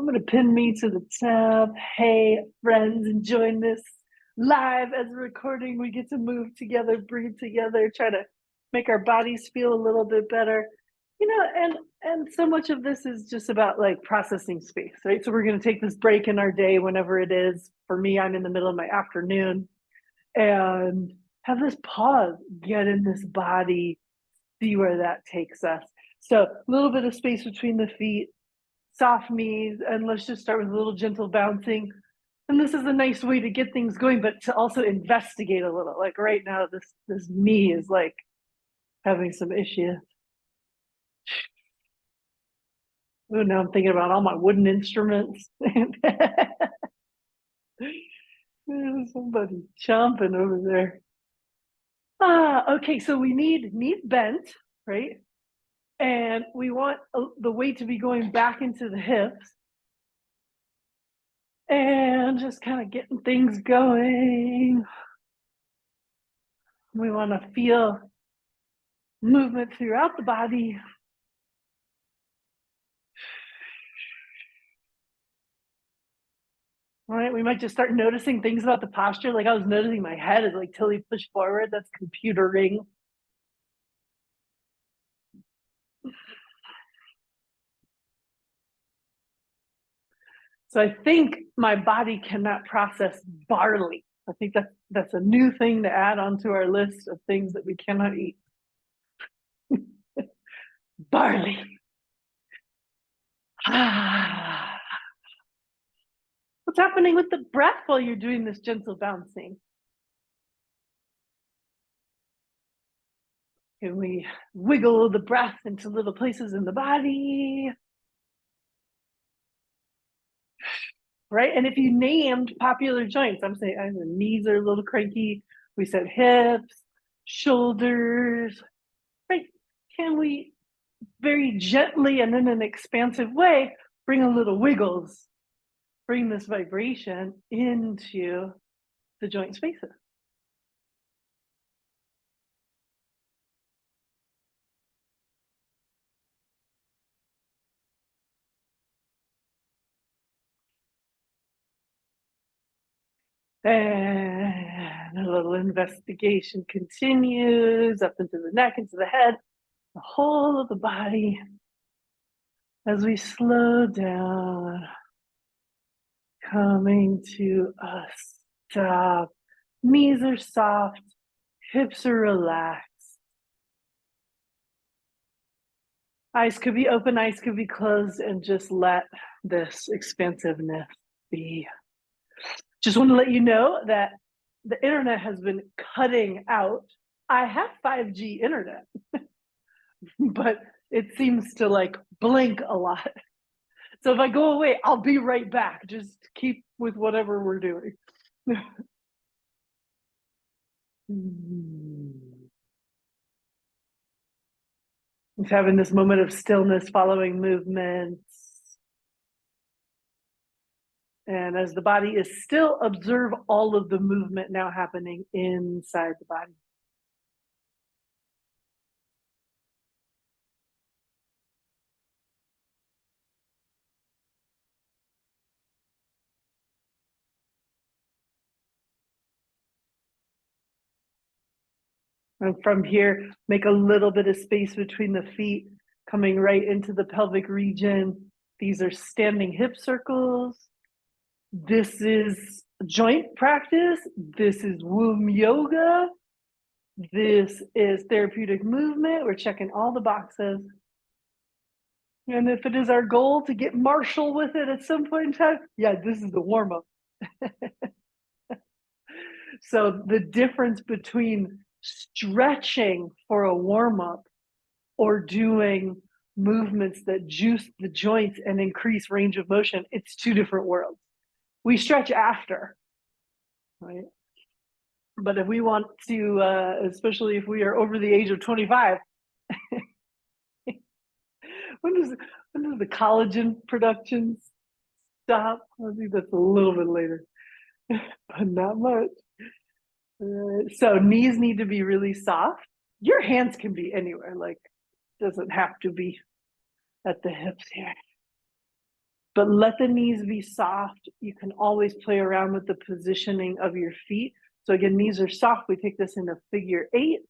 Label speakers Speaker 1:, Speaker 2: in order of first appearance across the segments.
Speaker 1: I'm going to pin me to the tab. Hey, friends, enjoying this live as a recording. We get to move together, breathe together, try to make our bodies feel a little bit better. And so much of this is just about like processing space, right? So we're going to take this break in our day whenever it is. For me, I'm in the middle of my afternoon and have this pause, get in this body, see where that takes us. So a little bit of space between the feet, soft knees, and let's just start with a little gentle bouncing. And this is a nice way to get things going, but to also investigate a little. Like right now, this knee is like having some issues. Oh, now I'm thinking about all my wooden instruments. There's somebody chomping over there. Okay, so we need knees bent, right? And we want the weight to be going back into the hips. And just kind of getting things going. We want to feel movement throughout the body. All right, we might just start noticing things about the posture. Like I was noticing my head is like totally pushed forward. That's computering. So I think my body cannot process barley. I think that's a new thing to add onto our list of things that we cannot eat. Barley. What's happening with the breath while you're doing this gentle bouncing? Can we wiggle the breath into little places in the body? Right? And if you named popular joints, I'm saying the knees are a little cranky. We said hips, shoulders, right? Can we very gently and in an expansive way bring a little wiggles, bring this vibration into the joint spaces? And a little investigation continues up into the neck, into the head, the whole of the body as we slow down, coming to a stop. Knees are soft, hips are relaxed. Eyes could be open, eyes could be closed, and just let this expansiveness be. Just want to let you know that the internet has been cutting out. I have 5G internet, but it seems to like blink a lot. So if I go away, I'll be right back. Just keep with whatever we're doing. Just having this moment of stillness following movements. And as the body is still, observe all of the movement now happening inside the body. And from here, make a little bit of space between the feet, coming right into the pelvic region. These are standing hip circles. This is joint practice. This is womb yoga. This is therapeutic movement. We're checking all the boxes. And if it is our goal to get martial with it at some point in time, yeah, this is the warm up. So the difference between stretching for a warm up or doing movements that juice the joints and increase range of motion, it's two different worlds. We stretch after, right? But if we want to, especially if we are over the age of 25, when does the collagen production stop? I think that's a little bit later, but not much. So knees need to be really soft. Your hands can be anywhere, like doesn't have to be at the hips here. but let the knees be soft. You can always play around with the positioning of your feet. So again, knees are soft. We take this into figure eights.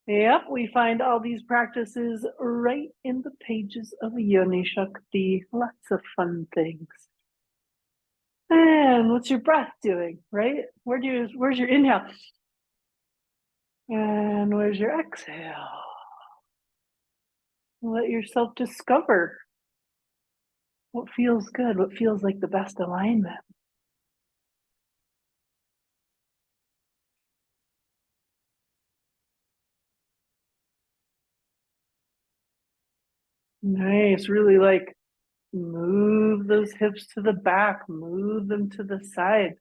Speaker 1: Yep, we find all these practices right in the pages of Yoni Shakti. Lots of fun things. And what's your breath doing, right? Where's your inhale? And where's your exhale? Let yourself discover what feels good, what feels like the best alignment. Nice, really like move those hips to the back, move them to the side.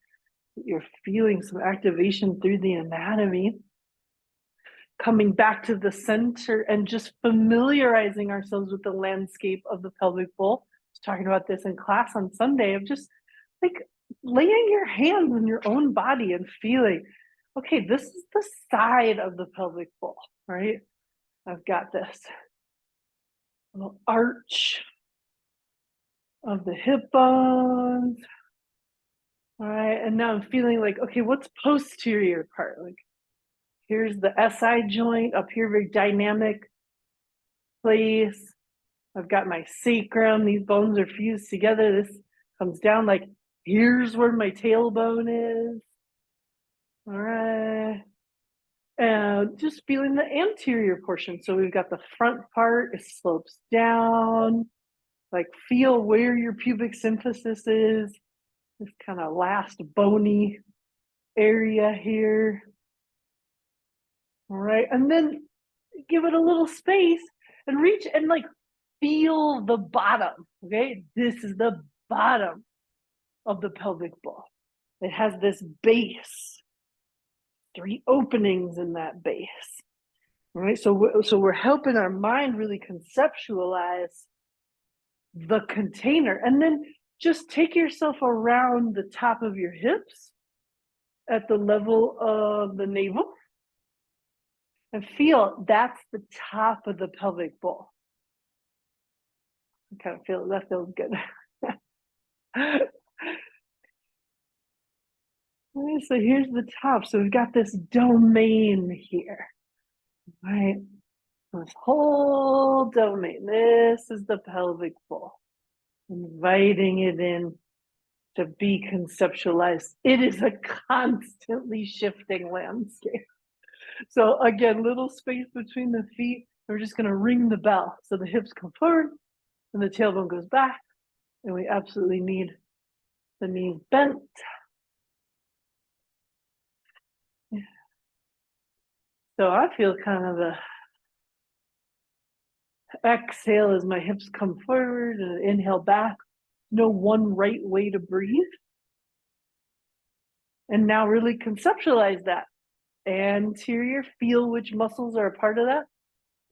Speaker 1: You're feeling some activation through the anatomy. Coming back to the center and just familiarizing ourselves with the landscape of the pelvic bowl. I was talking about this in class on Sunday of just like laying your hands on your own body and feeling, okay, this is the side of the pelvic bowl, right? I've got this little arch of the hip bones. All right, and now I'm feeling like, okay, what's posterior part? Like, here's the SI joint up here, very dynamic place. I've got my sacrum. These bones are fused together. This comes down like, here's where my tailbone is. All right. And just feeling the anterior portion. So we've got the front part, it slopes down. Like, feel where your pubic symphysis is. This kind of last bony area here. All right. And then give it a little space and reach and like feel the bottom. Okay. This is the bottom of the pelvic bowl. It has this base, 3 openings in that base. All right. So we're helping our mind really conceptualize the container. And then just take yourself around the top of your hips at the level of the navel and feel that's the top of the pelvic bowl. I kind of feel that feels good. So here's the top. So we've got this domain here, right? This whole domain. This is the pelvic bowl. Inviting it in to be conceptualized. It is a constantly shifting landscape. So again, little space between the feet. We're just going to ring the bell. So the hips come forward and the tailbone goes back. And we absolutely need the knees bent. So I feel kind of a exhale as my hips come forward and inhale back. No one right way to breathe. And now really conceptualize that. Anterior, feel which muscles are a part of that.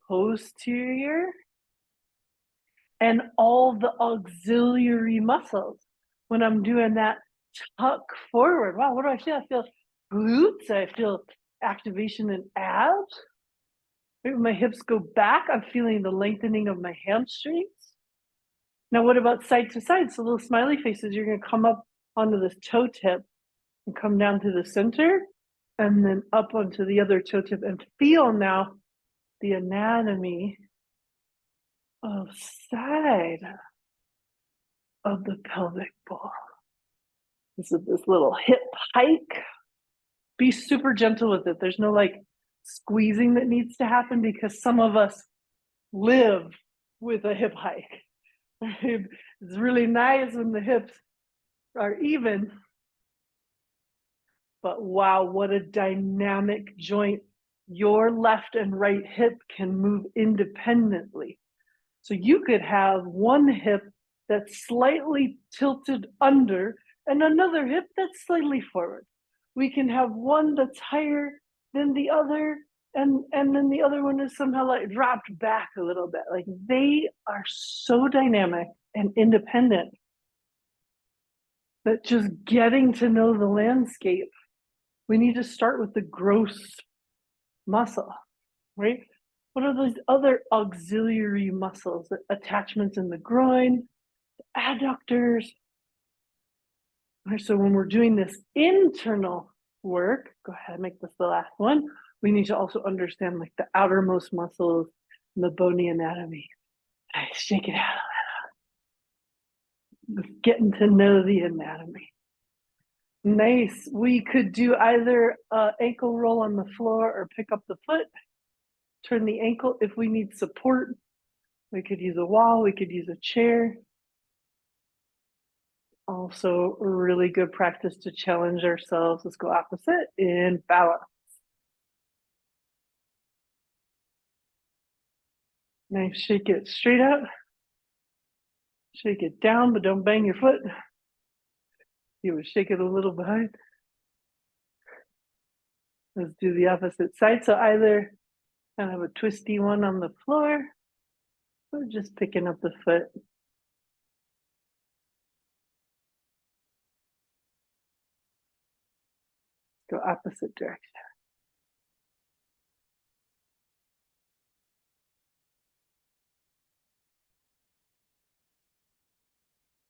Speaker 1: Posterior. And all the auxiliary muscles. When I'm doing that tuck forward, wow, what do I feel? I feel glutes. I feel activation in abs. When my hips go back, I'm feeling the lengthening of my hamstrings. Now, what about side to side? So little smiley faces, you're going to come up onto this toe tip and come down to the center and then up onto the other toe tip and feel now the anatomy of side of the pelvic bowl. This is this little hip hike. Be super gentle with it. There's no like squeezing that needs to happen because some of us live with a hip hike. It's really nice when the hips are even, but wow, what a dynamic joint. Your left and right hip can move independently. So you could have one hip that's slightly tilted under and another hip that's slightly forward. We can have one that's higher than the other, and then the other one is somehow like dropped back a little bit. Like, they are so dynamic and independent that just getting to know the landscape, we need to start with the gross muscle, right? What are those other auxiliary muscles? Attachments in the groin, adductors. All right, so when we're doing this internal work, go ahead and make this the last one. We need to also understand like the outermost muscles and the bony anatomy. Nice, shake it out. Getting to know the anatomy. Nice. We could do either ankle roll on the floor or pick up the foot, turn the ankle. If we need support, we could use a wall, we could use a chair. Also, a really good practice to challenge ourselves. Let's go opposite in balance. Nice, shake it straight out. Shake it down, but don't bang your foot. You would shake it a little behind. Let's do the opposite side. So either kind of a twisty one on the floor, or just picking up the foot. Go opposite direction.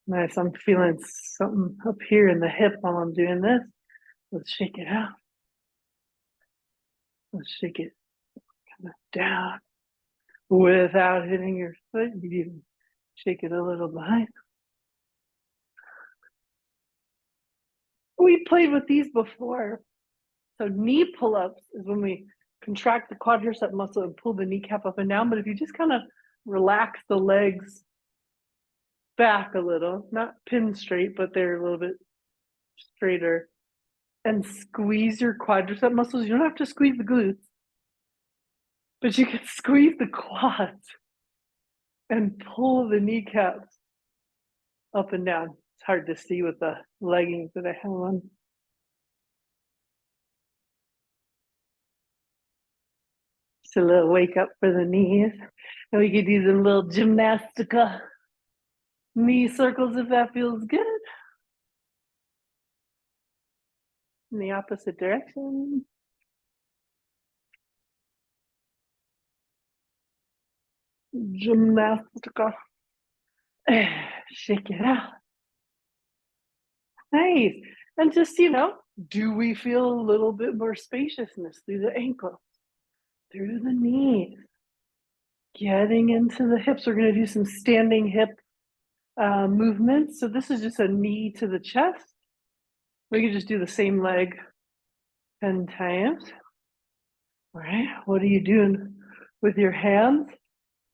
Speaker 1: Nice, I'm feeling something up here in the hip while I'm doing this. Let's shake it out. Let's shake it kind of down without hitting your foot. You can even shake it a little behind. We played with these before. So knee pull-ups is when we contract the quadricep muscle and pull the kneecap up and down. But if you just kind of relax the legs back a little, not pin straight, but they're a little bit straighter, and squeeze your quadricep muscles. You don't have to squeeze the glutes, but you can squeeze the quads and pull the kneecaps up and down. It's hard to see with the leggings that I have on. Just a little wake up for the knees. And we could do some little gymnastica knee circles if that feels good. In the opposite direction. Gymnastica. Shake it out. Nice. And just, do we feel a little bit more spaciousness through the ankles, through the knees, getting into the hips? We're going to do some standing hip movements. So this is just a knee to the chest. We can just do the same leg 10 times. All right. What are you doing with your hands?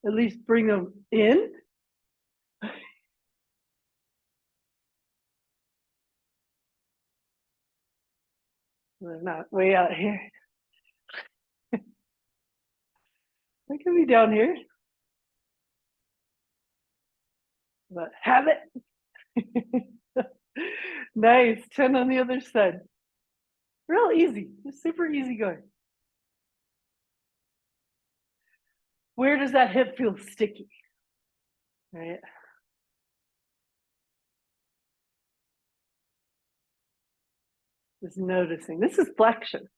Speaker 1: At least bring them in. They're not way out here. They can be down here. But have it. Nice. 10 on the other side. Real easy. Just super easy going. Where does that hip feel sticky? Right? Just noticing. This is flexion.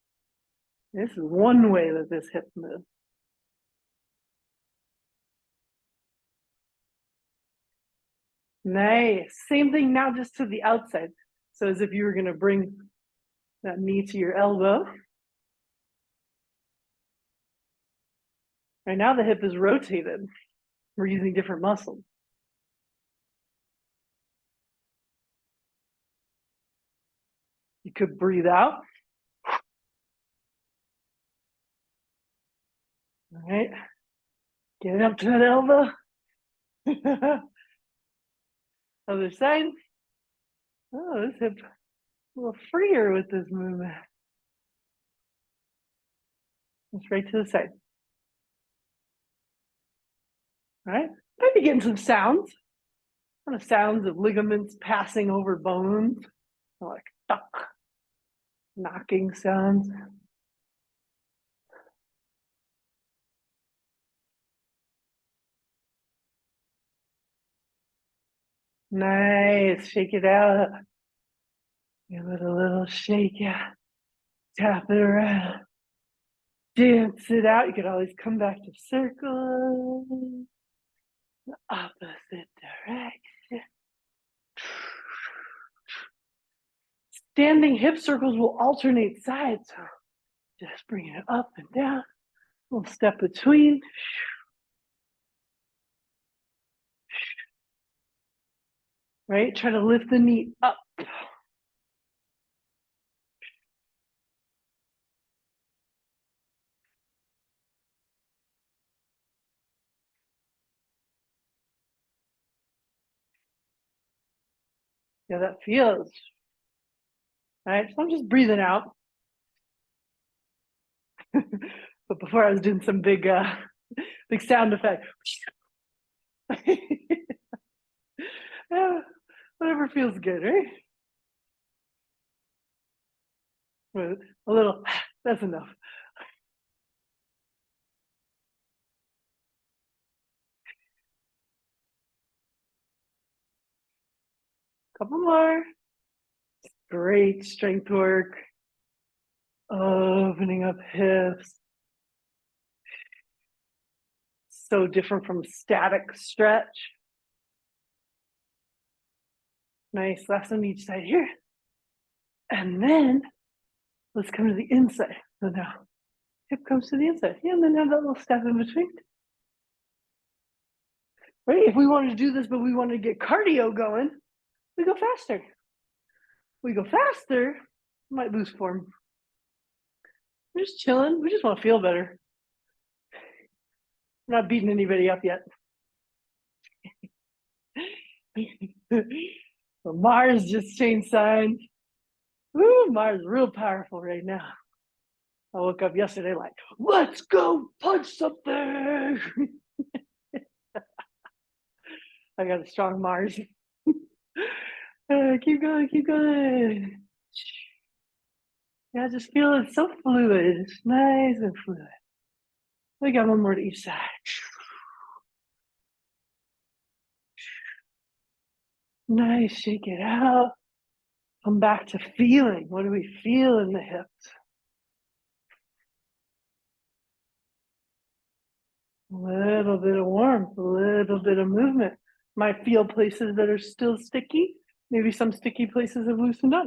Speaker 1: This is one way that this hip moves. Nice. Same thing now, just to the outside. So as if you were going to bring that knee to your elbow. Right now the hip is rotated. We're using different muscles. You could breathe out. All right. Get it up to that elbow. Other side. Oh, this hip a little freer with this movement. Just right to the side. All right. Maybe getting some sounds. Kind of sounds of ligaments passing over bones. Like tuck, knocking sounds. Nice. Shake it out. Give it a little shake. Yeah. Tap it around. Dance it out. You could always come back to circle. The opposite direction. standing hip circles will alternate sides. So just bringing it up and down, a little step between. Right? Try to lift the knee up. Yeah, that feels. All right, so I'm just breathing out. But before I was doing some big sound effect. Yeah, whatever feels good, right? But a little, that's enough. Couple more. Great strength work. Opening up hips. So different from static stretch. Nice, last on each side here. And then let's come to the inside. So now hip comes to the inside. Yeah, and then have that little step in between. Right? If we wanted to do this, but we wanted to get cardio going, we go faster. We go faster, might lose form. We're just chilling. We just want to feel better. We're not beating anybody up yet. So Mars just changed signs. Woo, Mars is real powerful right now. I woke up yesterday like, let's go punch something. I got a strong Mars. Keep going, keep going. Yeah, just feel it's so fluid. It's nice and fluid. We got one more to each side. Nice, shake it out. Come back to feeling. What do we feel in the hips? A little bit of warmth, a little bit of movement. Might feel places that are still sticky. Maybe some sticky places have loosened up.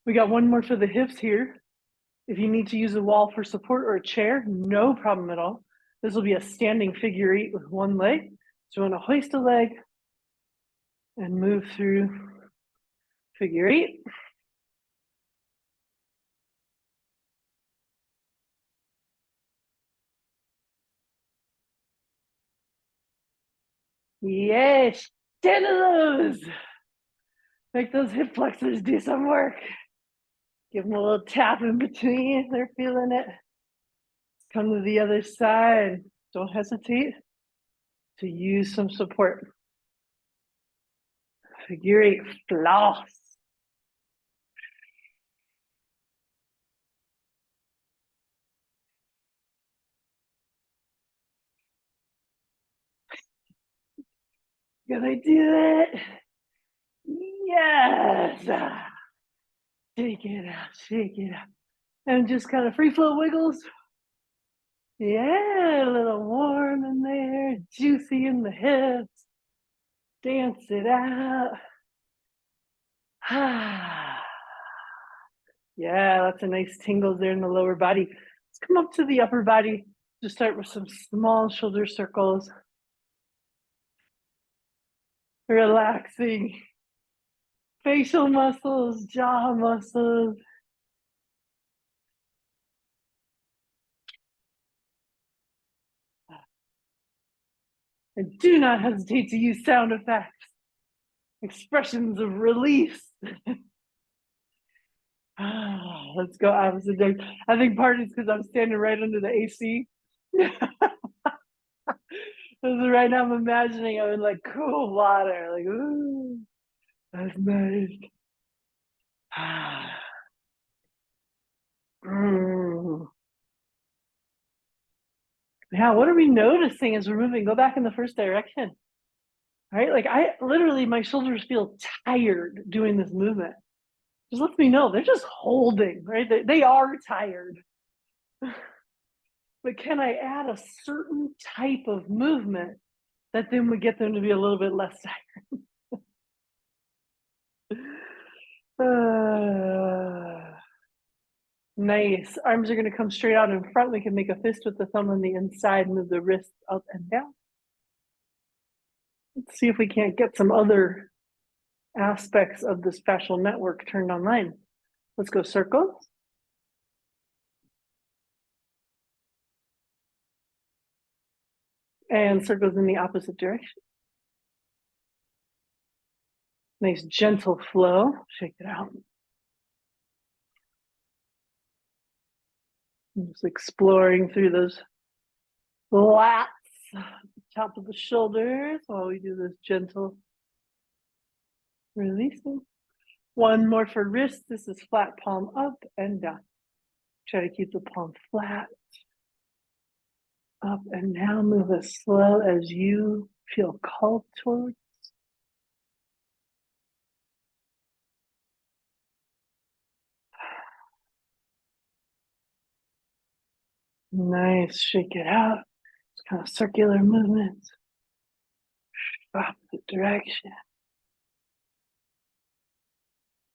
Speaker 1: We got one more for the hips here. If you need to use a wall for support or a chair, no problem at all. This will be a standing figure eight with one leg. So you want to hoist a leg and move through figure eight. Yes, 10 of those. Make those hip flexors do some work. Give them a little tap in between. They're feeling it. Come to the other side. Don't hesitate to use some support. Figure eight floss. Gonna do it. Yes. Shake it out, shake it out. And just kind of free flow wiggles. Yeah, a little warm in there, juicy in the hips. Dance it out. Yeah, lots of nice tingles there in the lower body. Let's come up to the upper body. Just start with some small shoulder circles. Relaxing facial muscles, jaw muscles. And do not hesitate to use sound effects, expressions of release. Let's go opposite direction. I think part is because I'm standing right under the AC. Right now I'm imagining I'm in like cool water, like, ooh, that's nice. Yeah, what are we noticing as we're moving? Go back in the first direction. Right? Like I literally, my shoulders feel tired doing this movement. Just lets me know they're just holding, right? They are tired. But can I add a certain type of movement that then would get them to be a little bit less tired? Nice. Arms are going to come straight out in front. We can make a fist with the thumb on the inside, move the wrist up and down. Let's see if we can't get some other aspects of this fascial network turned online. Let's go circles. And circles in the opposite direction. Nice gentle flow. Shake it out. Just exploring through those lats, top of the shoulders while we do this gentle releasing. One more for wrist. This is flat palm up and down. Try to keep the palm flat. Up and down. Move as slow as you feel called towards. Nice. Shake it out. It's kind of circular movements. Opposite direction.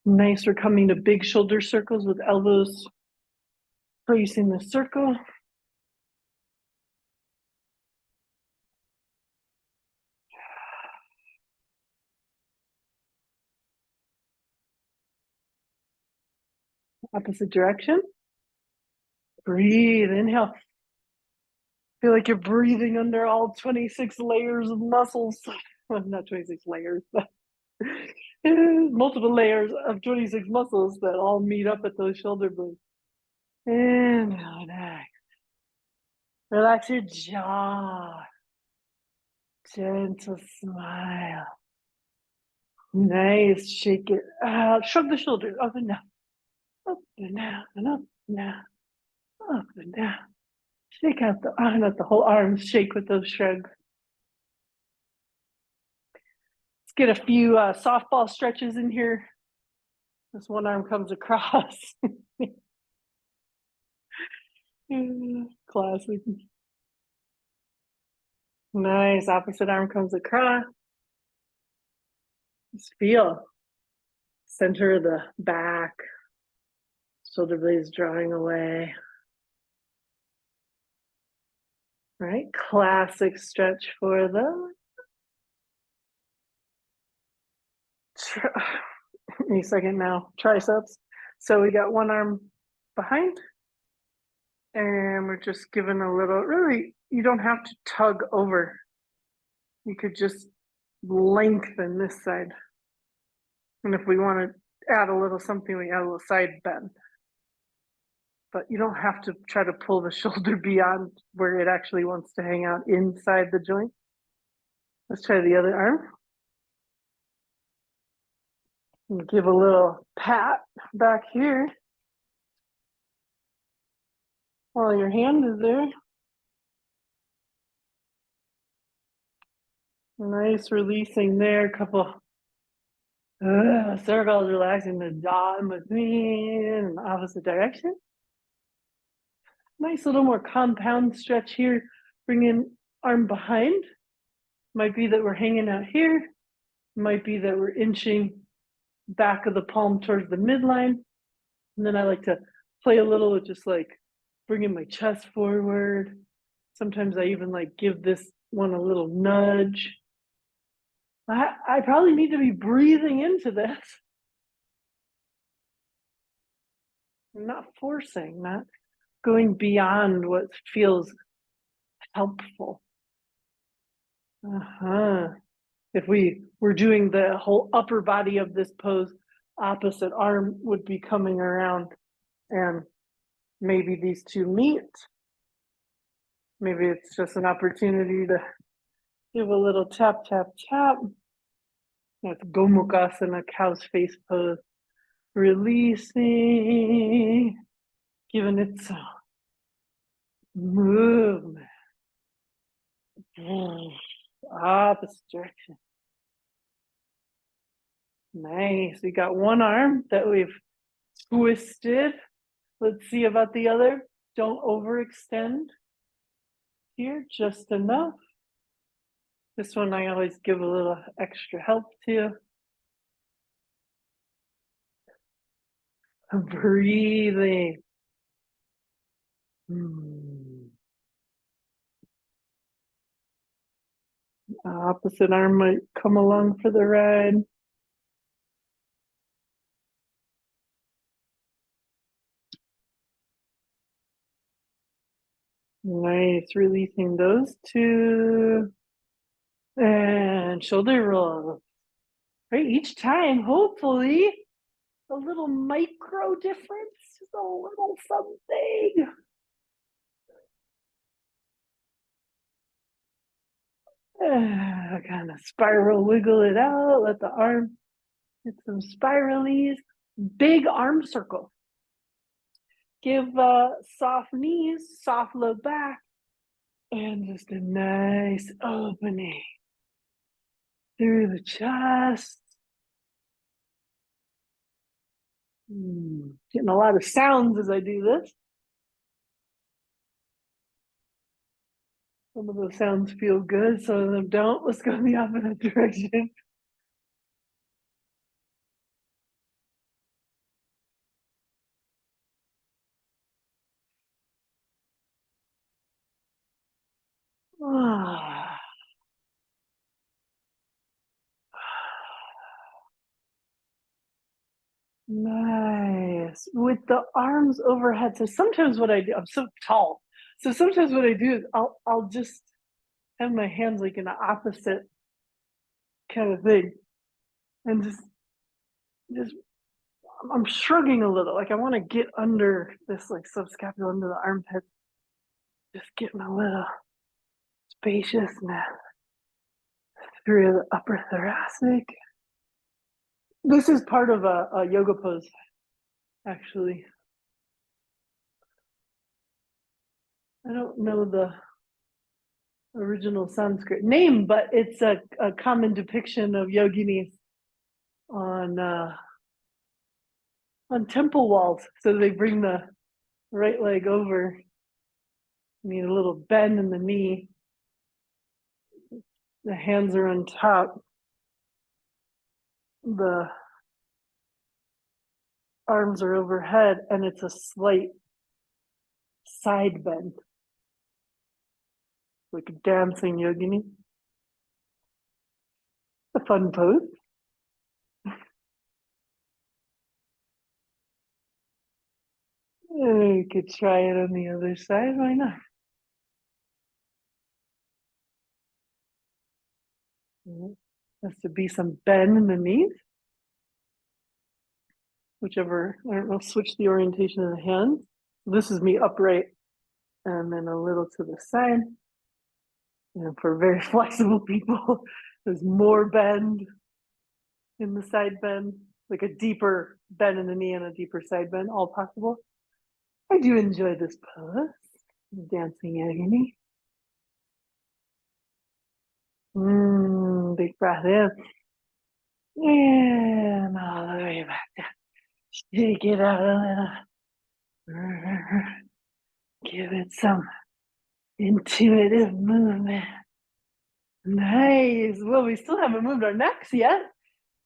Speaker 1: Nice. We're coming to big shoulder circles with elbows facing the circle. Opposite direction. Breathe. Inhale. Feel like you're breathing under all 26 layers of muscles. Well, not 26 layers, but multiple layers of 26 muscles that all meet up at those shoulder blades. And relax. Relax your jaw. Gentle smile. Nice. Shake it out. Shrug the shoulders up and down. Up and down and up and down. Up and down. Shake out the arm, not the whole arm. Shake with those shrugs. Let's get a few softball stretches in here. This one arm comes across. Classic. Nice. Opposite arm comes across. Just feel center of the back. Shoulder blades drawing away. All right. Classic stretch for the. A second now. Triceps. So we got one arm behind. And we're just giving a little, really, you don't have to tug over. You could just lengthen this side. And if we want to add a little something, we add a little side bend. But you don't have to try to pull the shoulder beyond where it actually wants to hang out inside the joint. Let's try the other arm. And give a little pat back here while your hand is there. Nice releasing there. A couple circles, relaxing the jaw in between in the opposite direction. Nice little more compound stretch here. Bring in arm behind. Might be that we're hanging out here. Might be that we're inching back of the palm towards the midline. And then I like to play a little with just like bringing my chest forward. Sometimes I even like give this one a little nudge. I probably need to be breathing into this. I'm not forcing, not going beyond what feels helpful. If we were doing the whole upper body of this pose, opposite arm would be coming around and maybe these two meet. Maybe it's just an opportunity to give a little tap, tap, tap. That's Gomukhasana, cow's face pose. Releasing, giving it some movement. Opposite direction. Nice. We got one arm that we've twisted. Let's see about the other. Don't overextend here, just enough. This one I always give a little extra help to. Breathing. Hmm. Opposite arm might come along for the ride. Nice, releasing those two. And shoulder roll. Right, each time, hopefully, a little micro difference, just a little something. Kind of spiral, wiggle it out, let the arm get some spiralies. Big arm circle. Give soft knees, soft low back, and just a nice opening through the chest. Getting a lot of sounds as I do this. Some of those sounds feel good, some of them don't. Let's go in the opposite direction. Ah, nice. With the arms overhead. So sometimes what I do, I'm so tall. So sometimes what I do is I'll just have my hands like in the opposite kind of thing. And just I'm shrugging a little. Like I want to get under this like subscapular under the armpit. Just getting a little spaciousness through the upper thoracic. This is part of a yoga pose, actually. I don't know the original Sanskrit name, but it's a common depiction of yoginis on on temple walls. So they bring the right leg over, need a little bend in the knee. The hands are on top. The arms are overhead, and it's a slight side bend, like a dancing yogini. A fun pose. You could try it on the other side. Why not? Has to be some bend in the knees. Whichever, I don't know, switch the orientation of the hands. This is me upright and then a little to the side. And for very flexible people, there's more bend in the side bend, like a deeper bend in the knee and a deeper side bend, all possible. I do enjoy this pose, dancing agony. Big breath in. And all the way back down. Shake it out a little. Give it some intuitive movement. Nice. Well, we still haven't moved our necks yet.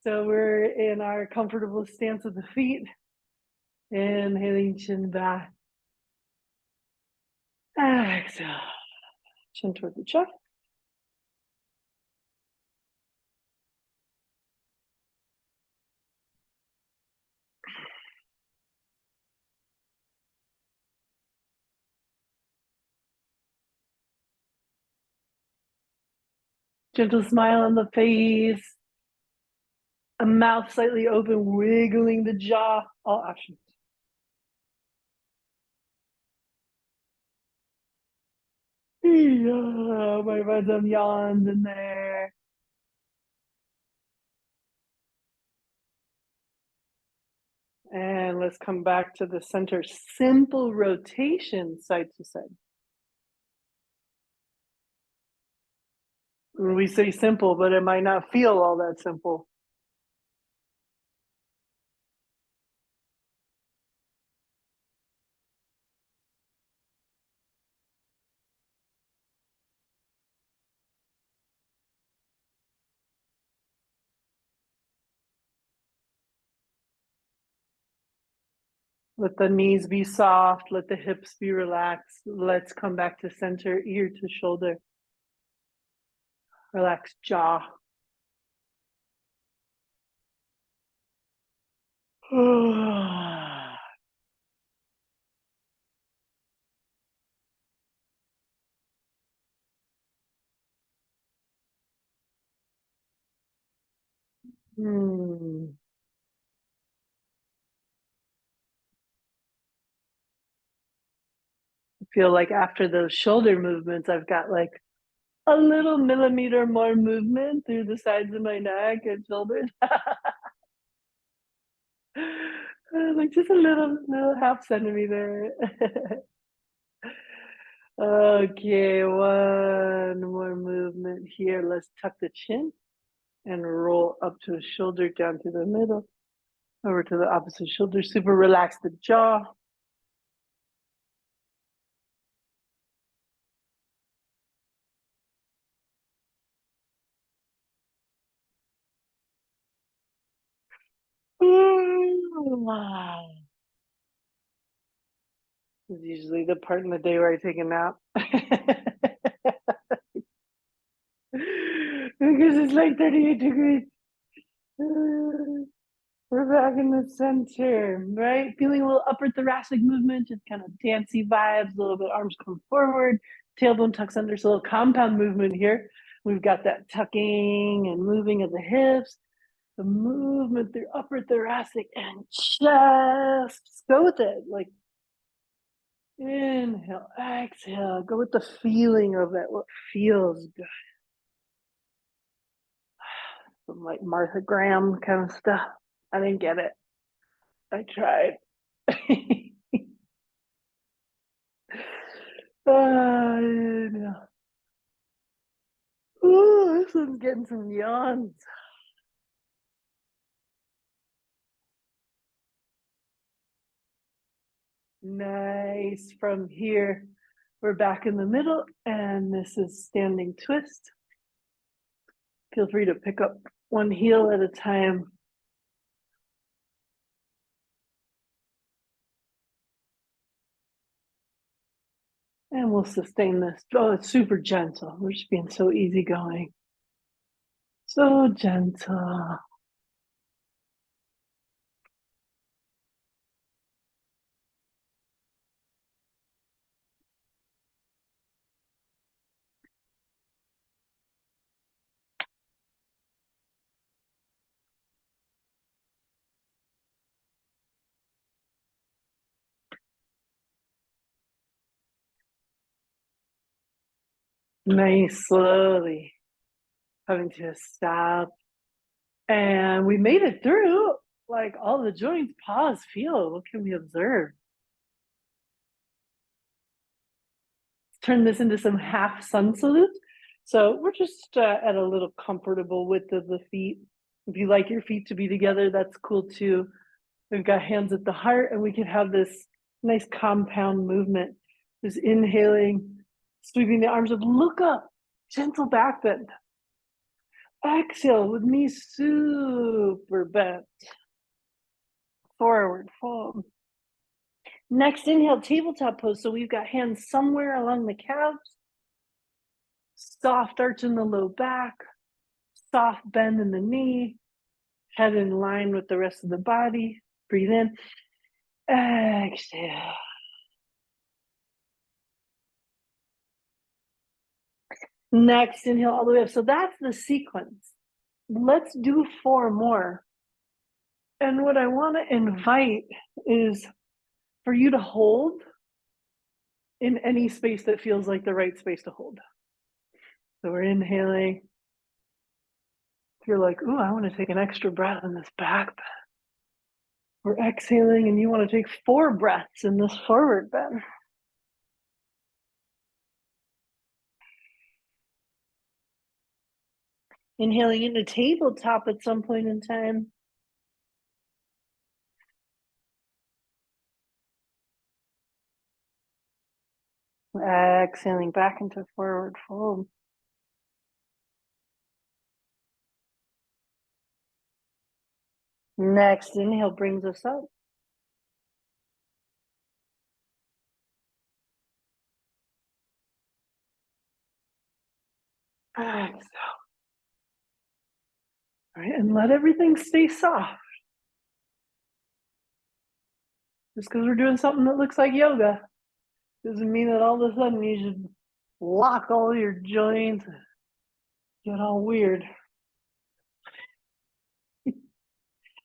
Speaker 1: So we're in our comfortable stance with the feet. Inhaling chin back. Exhale. Chin toward the chest. Gentle smile on the face. A mouth slightly open, wiggling the jaw. All options. Yeah, might find some yawns in there. And let's come back to the center. Simple rotation side to side. We say simple, but it might not feel all that simple. Let the knees be soft. Let the hips be relaxed. Let's come back to center, ear to shoulder. Relax jaw. Hmm. I feel like after those shoulder movements, I've got like a little millimeter more movement through the sides of my neck and shoulders. Like just a little half centimeter. Okay, one more movement here. Let's tuck the chin and roll up to the shoulder, down to the middle, over to the opposite shoulder. Super relax the jaw. This is usually the part in the day where I take a nap. Because it's like 38 degrees. We're back in the center, right? Feeling a little upper thoracic movement, just kind of dancey vibes, a little bit arms come forward, tailbone tucks under, so a little compound movement here. We've got that tucking and moving of the hips, the movement through upper thoracic and chest. Just go with it. Like inhale, exhale, go with the feeling of it, what feels good. Some like Martha Graham kind of stuff. I didn't get it. I tried. Yeah. Ooh, this one's getting some yawns. Nice. From here, we're back in the middle, and this is standing twist. Feel free to pick up one heel at a time. And we'll sustain this. Oh, it's super gentle. We're just being so easygoing. So gentle. Nice, slowly having to stop. And we made it through. Like all the joints, pause, feel. What can we observe? Turn this into some half sun salute. So we're just at a little comfortable width of the feet. If you like your feet to be together, that's cool too. We've got hands at the heart, and we can have this nice compound movement. Just inhaling, sweeping the arms up, look up, gentle back bend. Exhale with knees super bent. Forward fold. Next inhale, tabletop pose. So we've got hands somewhere along the calves, soft arch in the low back, soft bend in the knee, head in line with the rest of the body. Breathe in, exhale. Next, inhale all the way up. So that's the sequence. Let's do 4 more. And what I want to invite is for you to hold in any space that feels like the right space to hold. So we're inhaling. If you're like, ooh, I want to take an extra breath in this back bend. We're exhaling, and you want to take 4 breaths in this forward bend. Inhaling into tabletop at some point in time. Exhaling back into forward fold. Next inhale brings us up. Exhale. All right, and let everything stay soft. Just because we're doing something that looks like yoga doesn't mean that all of a sudden you should lock all your joints and get all weird.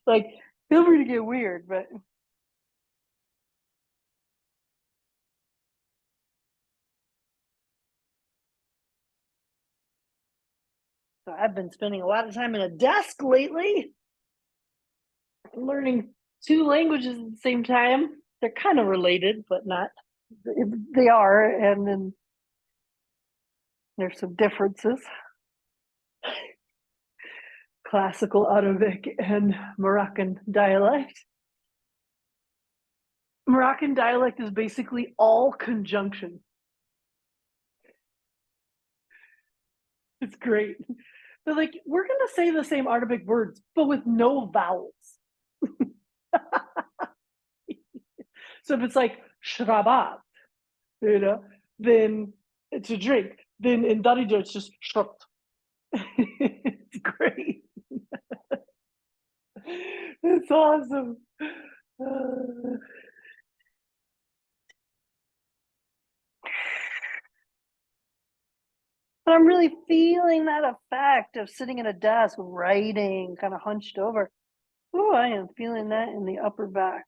Speaker 1: Like, feel free to get weird, but so I've been spending a lot of time in a desk lately, learning two languages at the same time. They're kind of related, but not. They are, and then there's some differences. Classical Arabic and Moroccan dialect. Moroccan dialect is basically all conjunction. It's great. They're like, we're going to say the same Arabic words, but with no vowels. So if it's like shrabat, then it's a drink. Then in Darija, it's just shrabt. It's great. It's awesome. But I'm really feeling that effect of sitting at a desk, writing, kind of hunched over. Oh, I am feeling that in the upper back.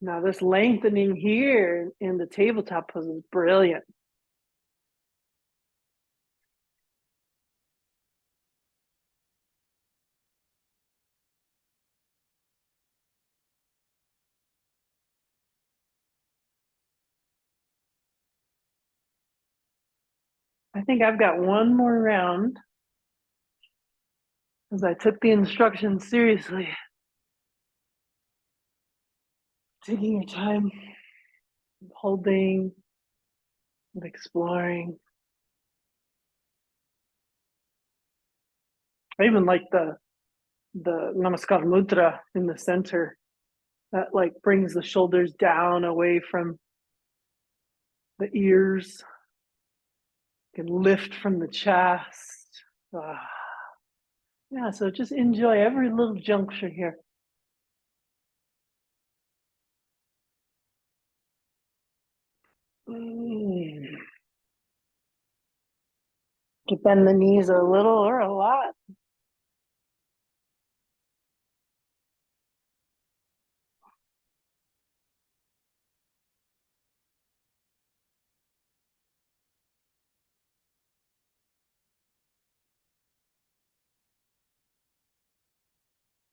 Speaker 1: Now, this lengthening here in the tabletop pose is brilliant. I think I've got one more round as I took the instructions seriously. Taking your time, holding, and exploring. I even like the Namaskar Mudra in the center that like brings the shoulders down away from the ears. You can lift from the chest. Yeah, so just enjoy every little juncture here. You can bend the knees a little or a lot.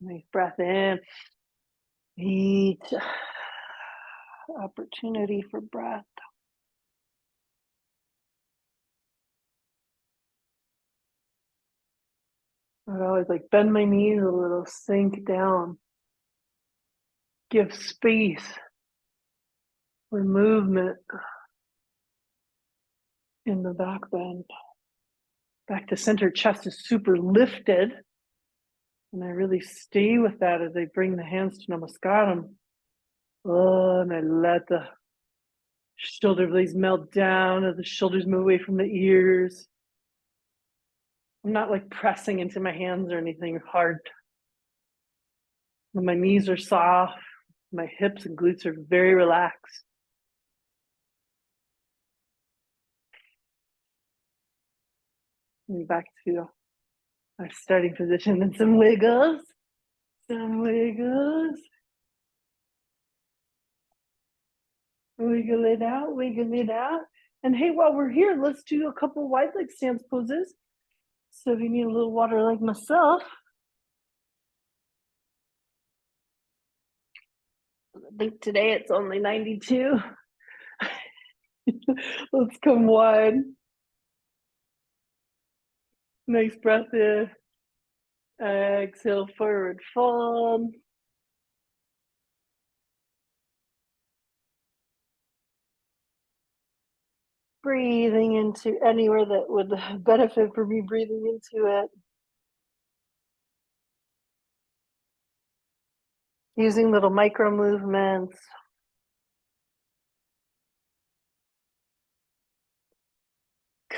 Speaker 1: Nice breath in. Each opportunity for breath. I always like bend my knees a little, sink down, give space for movement in the back bend. Back to center, chest is super lifted. And I really stay with that as I bring the hands to Namaskaram. Oh, and I let the shoulder blades melt down as the shoulders move away from the ears. I'm not like pressing into my hands or anything hard. When my knees are soft, my hips and glutes are very relaxed. And back to our starting position and some wiggles. Some wiggles. Wiggle it out, wiggle it out. And hey, while we're here, let's do a couple wide leg stance poses. So if you need a little water like myself, I think today it's only 92. Let's come wide. Nice breath in. Exhale, forward fold. Breathing into anywhere that would benefit from me breathing into it. Using little micro movements.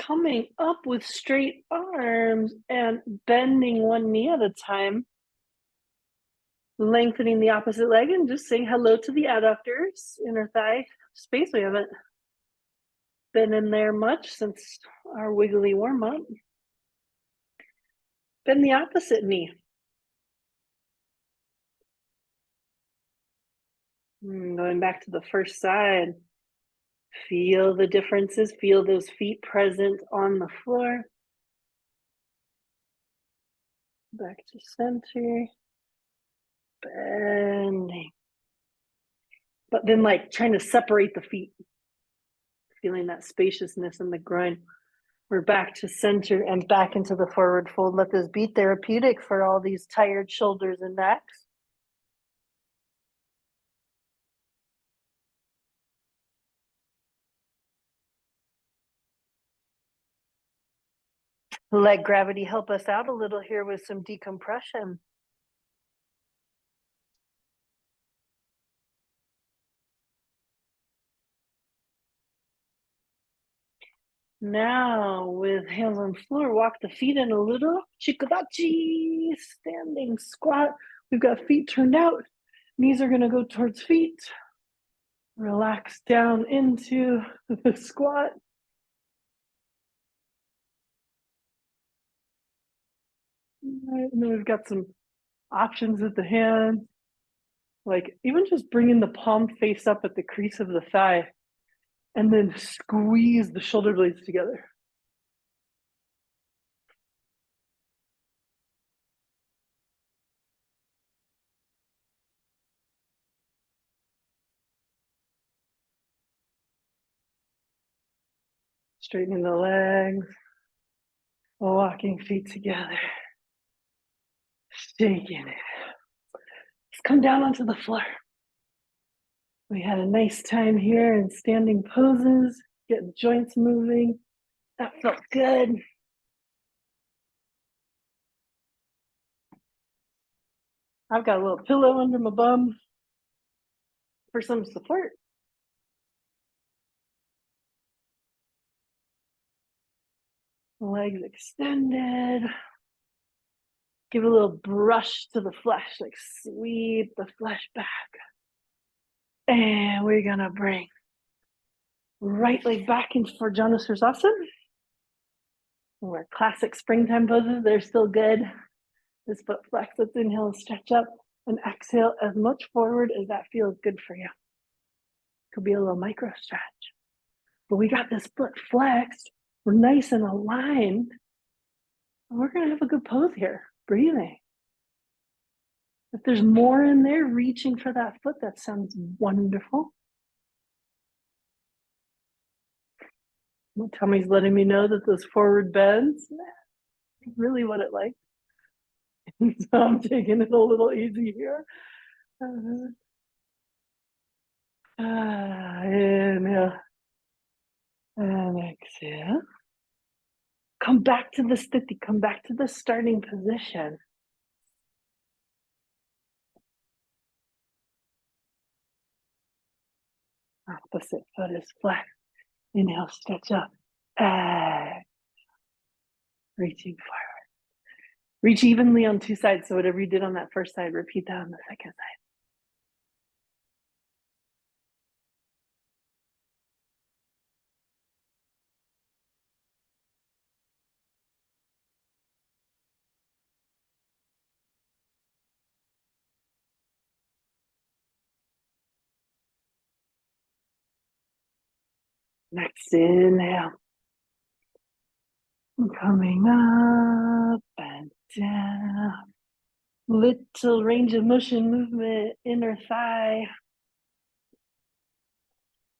Speaker 1: coming up with straight arms and bending one knee at a time, lengthening the opposite leg and just saying hello to the adductors, inner thigh space. We haven't been in there much since our wiggly warm up. Bend the opposite knee. Going back to the first side. Feel the differences. Feel those feet present on the floor. Back to center. Bending. But then like trying to separate the feet. Feeling that spaciousness in the groin. We're back to center and back into the forward fold. Let this be therapeutic for all these tired shoulders and necks. Let gravity help us out a little here with some decompression. Now, with hands on floor, walk the feet in a little. Chikadachi, standing squat. We've got feet turned out. Knees are going to go towards feet. Relax down into the squat. Right, and then we've got some options with the hands. Like even just bringing the palm face up at the crease of the thigh and then squeeze the shoulder blades together. Straightening the legs, walking feet together, shaking it. Let's come down onto the floor. We had a nice time here in standing poses, getting joints moving. That felt good. I've got a little pillow under my bum for some support. Legs extended. Give a little brush to the flesh, like sweep the flesh back. And we're gonna bring right leg back into for Janusvarsasana. We're classic springtime poses, they're still good. This foot flex, let's inhale and stretch up and exhale as much forward as that feels good for you. Could be a little micro stretch. But we got this foot flexed, we're nice and aligned. And we're gonna have a good pose here, breathing. If there's more in there, reaching for that foot, that sounds wonderful. My tummy's letting me know that those forward bends, really what it likes. So I'm taking it a little easy here. Inhale and exhale. Come back to the sthiti, come back to the starting position. Opposite foot is flat. Inhale, stretch up. Reaching forward. Reach evenly on two sides. So whatever you did on that first side, repeat that on the second side. Next inhale. Coming up and down. Little range of motion movement, inner thigh.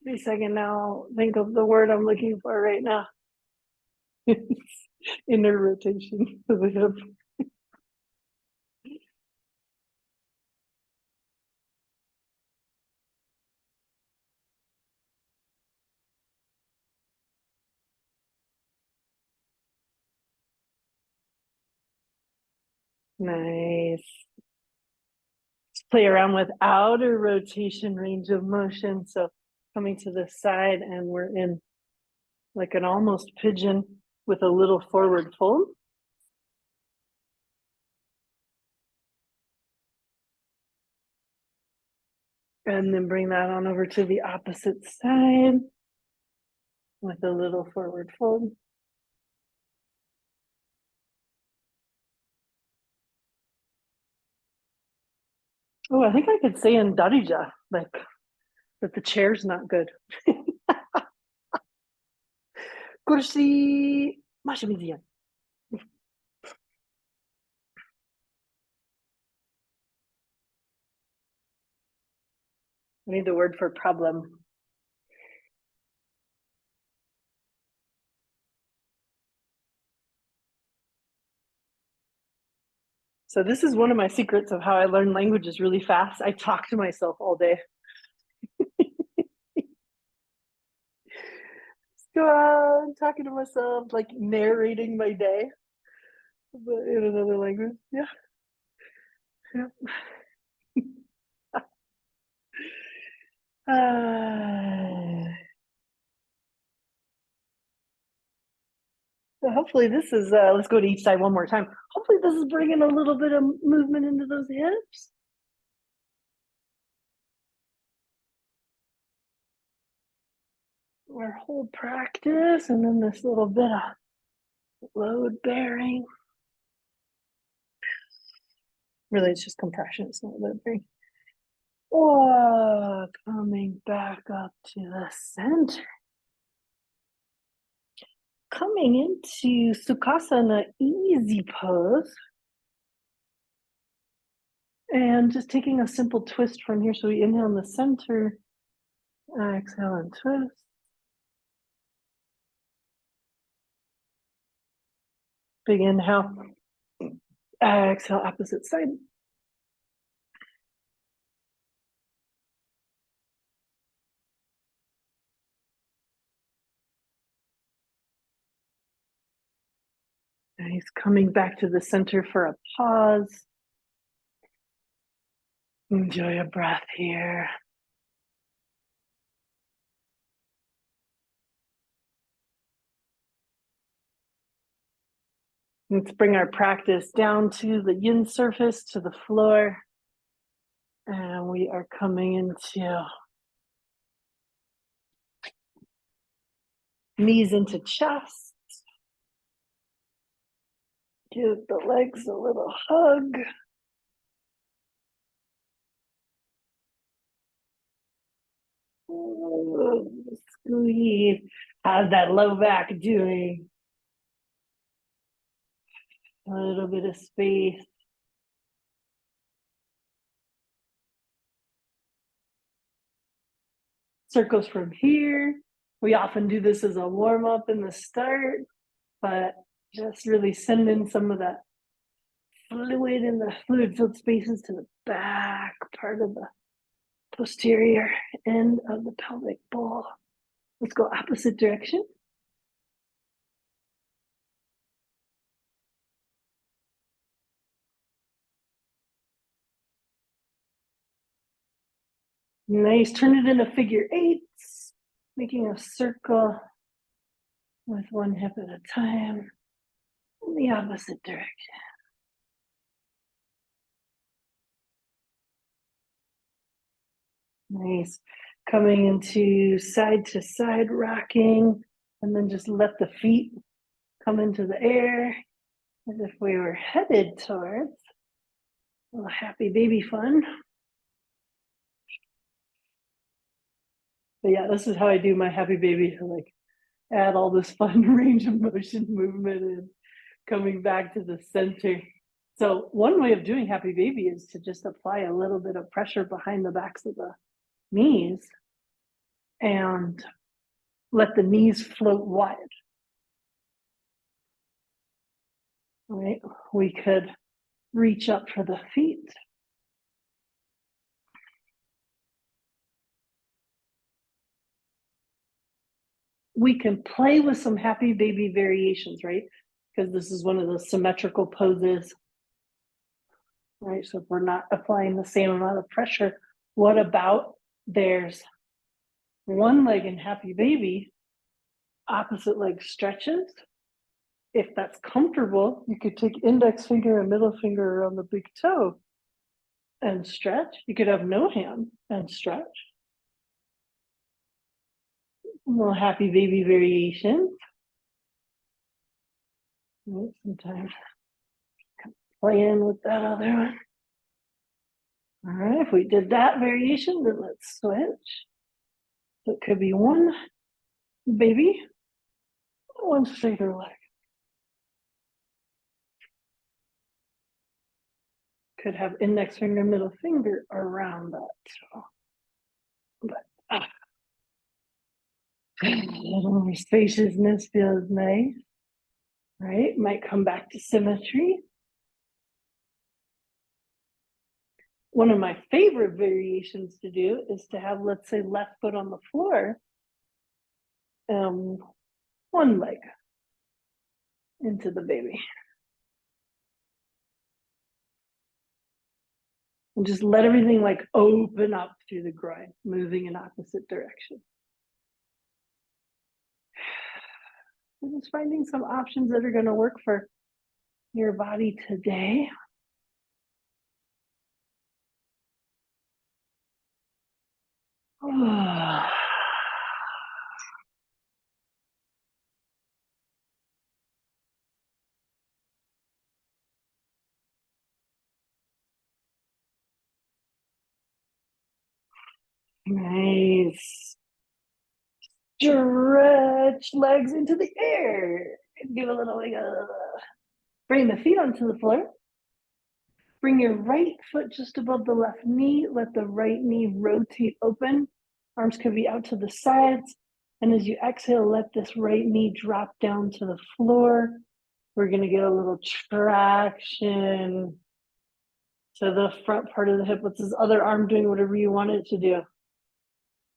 Speaker 1: Wait a second now. Think of the word I'm looking for right now. Inner rotation of the hip. Nice. Let's play around with outer rotation range of motion. So coming to the side and we're in like an almost pigeon. with a little forward fold. And then bring that on over to the opposite side with a little forward fold. Oh, I think I could say in Darija, like that the chair's not good. Kursi mashimidian. I need the word for problem. So this is one of my secrets of how I learn languages really fast. I talk to myself all day. Go on, talking to myself, like narrating my day, but in another language. Yeah. So hopefully this is, let's go to each side one more time. Hopefully this is bringing a little bit of movement into those hips. Our whole practice, and then this little bit of load bearing. Really, it's just compression, it's not load bearing. Oh, coming back up to the center. Coming into Sukhasana easy pose. And just taking a simple twist from here. So we inhale in the center, exhale and twist. Big inhale, exhale, opposite side. Nice, coming back to the center for a pause. Enjoy a breath here. Let's bring our practice down to the yin surface, to the floor. And we are coming into knees into chest. Give the legs a little hug. Squeeze. How's that low back doing? A little bit of space. Circles from here. We often do this as a warm up in the start, but just really sending some of that fluid in the fluid filled spaces to the back part of the posterior end of the pelvic bowl. Let's go opposite direction. Nice, turn it into figure eights, making a circle with one hip at a time in the opposite direction. Nice, coming into side to side rocking, and then just let the feet come into the air as if we were headed towards a little happy baby fun. But yeah, this is how I do my happy baby. I like add all this fun range of motion movement and coming back to the center. So one way of doing happy baby is to just apply a little bit of pressure behind the backs of the knees and let the knees float wide. Right? We could reach up for the feet. We can play with some happy baby variations, right? Because this is one of those symmetrical poses, right? So if we're not applying the same amount of pressure, what about there's one leg in happy baby, opposite leg stretches, If that's comfortable, you could take index finger and middle finger around the big toe and stretch. You could have no hand and stretch. A little happy baby variation. Sometimes playing with that other one. All right, if we did that variation, then let's switch. So it could be one baby, one straighter leg. Could have index finger, middle finger around that. So, but a little more spaciousness feels nice, right? Might come back to symmetry. One of my favorite variations to do is to have, let's say, left foot on the floor, one leg into the baby. And just let everything like open up through the groin, moving in opposite direction. And just finding some options that are going to work for your body today. Nice. Stretch legs into the air. Do a little like bring the feet onto the floor. Bring your right foot just above the left knee. Let the right knee rotate open. Arms could be out to the sides. And as you exhale, let this right knee drop down to the floor. We're going to get a little traction to the front part of the hip. What's this other arm doing? Whatever you want it to do.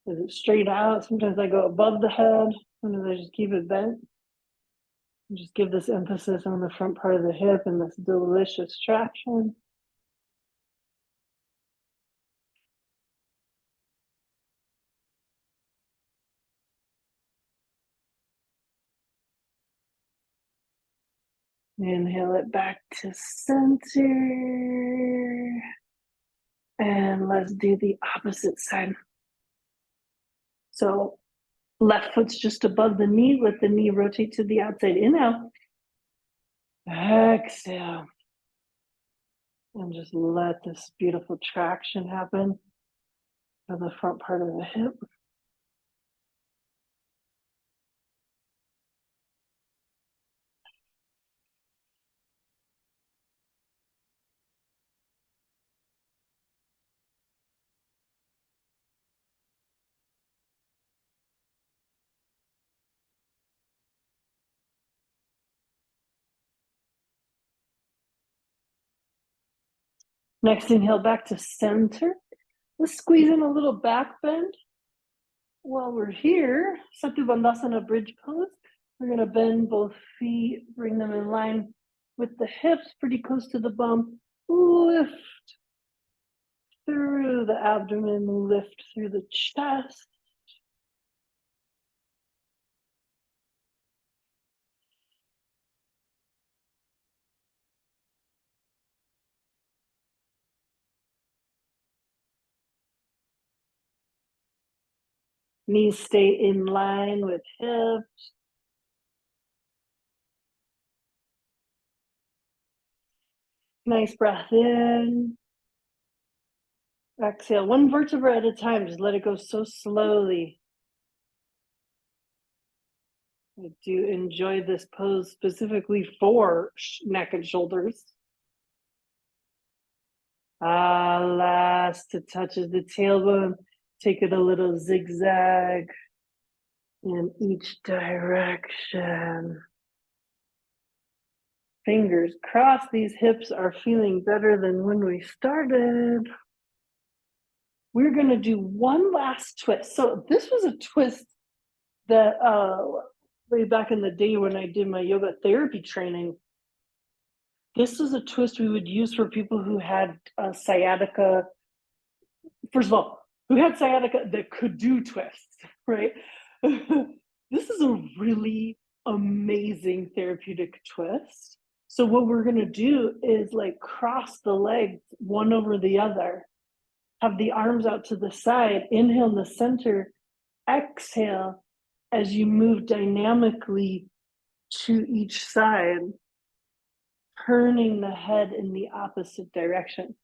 Speaker 1: Is it straight out? Sometimes I go above the head. Sometimes I just keep it bent. And just give this emphasis on the front part of the hip and this delicious traction. Inhale it back to center. And let's do the opposite side. So left foot's just above the knee. Let the knee rotate to the outside. Inhale. Exhale. And just let this beautiful traction happen for the front part of the hip. Next inhale back to center. Let's squeeze in a little back bend. While we're here, Sattu Bandhasana bridge pose. We're going to bend both feet, bring them in line with the hips, pretty close to the bum. Lift through the abdomen, lift through the chest. Knees stay in line with hips. Nice breath in. Exhale, one vertebra at a time. Just let it go so slowly. I do enjoy this pose specifically for neck and shoulders. Last, it touches the tailbone. Take it a little zigzag in each direction. Fingers crossed, these hips are feeling better than when we started. We're going to do one last twist. So this was a twist that way back in the day when I did my yoga therapy training. This is a twist we would use for people who had sciatica. First of all, who had sciatica that could do twists, right? This is a really amazing therapeutic twist. So what we're going to do is like cross the legs one over the other, have the arms out to the side, inhale in the center, exhale as you move dynamically to each side, turning the head in the opposite direction.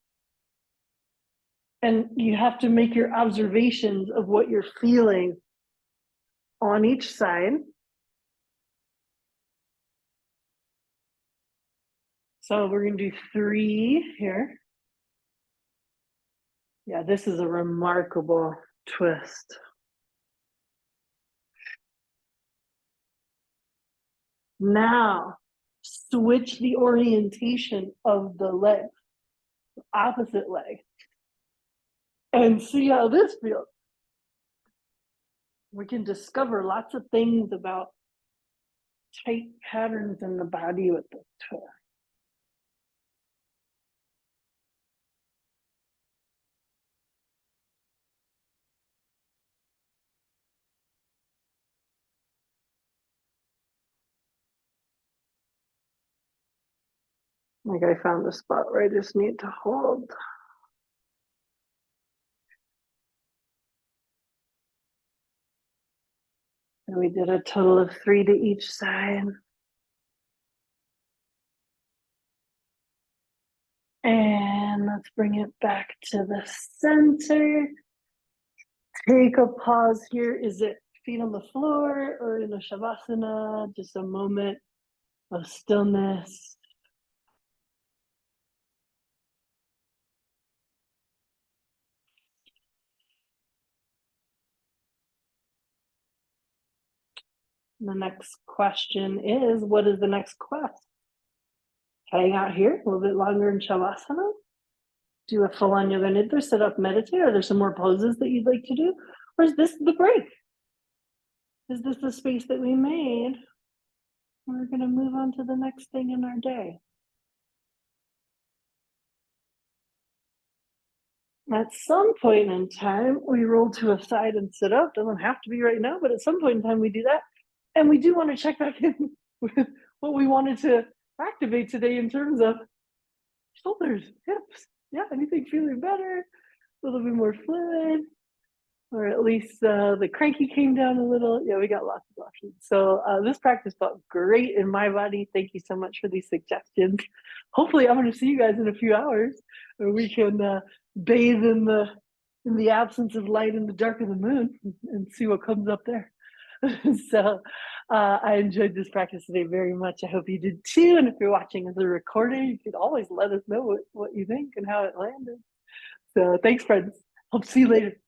Speaker 1: And you have to make your observations of what you're feeling on each side. So we're going to do 3 here. Yeah, this is a remarkable twist. Now, switch the orientation of the leg, opposite leg, and see how this feels. We can discover lots of things about tight patterns in the body with the twist. Like I found a spot where I just need to hold. And we did a total of 3 to each side. And let's bring it back to the center. Take a pause here. Is it feet on the floor or in a shavasana? Just a moment of stillness. The next question is, what is the next quest? Hang out here a little bit longer in shavasana? Do a full-on yoga nidra, sit up, meditate? Are there some more poses that you'd like to do? Or is this the break? Is this the space that we made? We're going to move on to the next thing in our day. At some point in time, we roll to a side and sit up. Doesn't have to be right now, but at some point in time, we do that. And we do want to check back in with what we wanted to activate today in terms of shoulders, hips. Yeah, anything feeling better? A little bit more fluid? Or at least the cranky came down a little. Yeah, we got lots of options. So this practice felt great in my body. Thank you so much for these suggestions. Hopefully I'm going to see you guys in a few hours where we can bathe in the absence of light in the dark of the moon and see what comes up there. So I enjoyed this practice today very much. I hope you did too. And if you're watching as a recording, you could always let us know what you think and how it landed. So thanks, friends. Hope to see you later.